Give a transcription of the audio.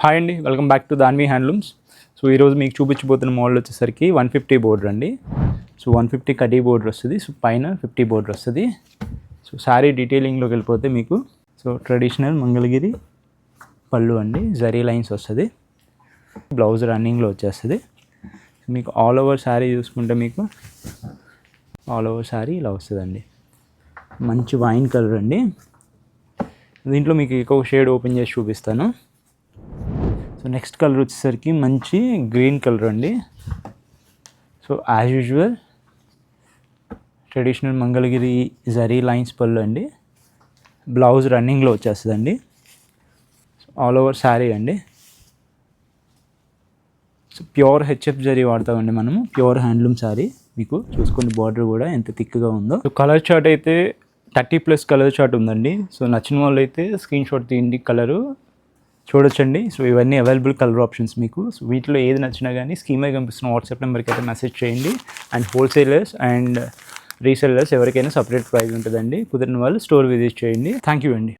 Hi అండి, welcome back to Danvi handlooms. So ఈరోజు మీకు చూపించబోతున్న మోడల్ వచ్చేసరికి 150 బోర్డర్ అండి. సో 150 కడ్డీ బోర్డర్ వస్తుంది. సో పైన 50 బోర్డర్ వస్తుంది. సో శారీ డీటెయిలింగ్లోకి వెళ్ళిపోతే మీకు సో ట్రెడిషనల్ మంగళగిరి పళ్ళు అండి, జరీ లైన్స్ వస్తుంది. బ్లౌజ్ రన్నింగ్లో వచ్చేస్తుంది. మీకు ఆల్ ఓవర్ శారీ చూసుకుంటే మీకు ఆల్ ఓవర్ శారీ ఇలా వస్తుందండి. మంచి వైన్ కలర్ అండి. దీంట్లో మీకు ఇంకొక షేడ్ ఓపెన్ చేసి చూపిస్తాను. సో నెక్స్ట్ కలర్ వచ్చేసరికి మంచి గ్రీన్ కలర్ అండి. So as usual traditional Mangalagiri zari lines పళ్ళు అండి. బ్లౌజ్ రన్నింగ్లో వచ్చేస్తుందండి. ఆల్ ఓవర్ శారీ అండి. సో ప్యూర్ హెచ్ఎఫ్ జరీ వాడతామండి మనము, ప్యూర్ హ్యాండ్లూమ్ శారీ. మీకు చూసుకుని బార్డర్ కూడా ఎంత థిక్గా ఉందో. సో కలర్ చార్ట్ అయితే 30+ కలర్ చార్ట్ ఉందండి. సో నచ్చిన వాళ్ళు అయితే స్క్రీన్ షాట్ తీయండి, కలరు చూడొచ్చండి. సో ఇవన్నీ అవైలబుల్ కలర్ ఆప్షన్స్ మీకు. సో వీటిలో ఏది నచ్చినా కానీ స్కీమే కనిపిస్తున్న వాట్సాప్ నెంబర్కి అయితే మెసేజ్ చేయండి. అండ్ హోల్సేలర్స్ అండ్ రీసెల్లర్స్ ఎవరికైనా సపరేట్ ప్రైస్ ఉంటుందండి. కుదిరిన వాళ్ళు స్టోర్ విజిట్ చేయండి. థ్యాంక్ యూ అండి.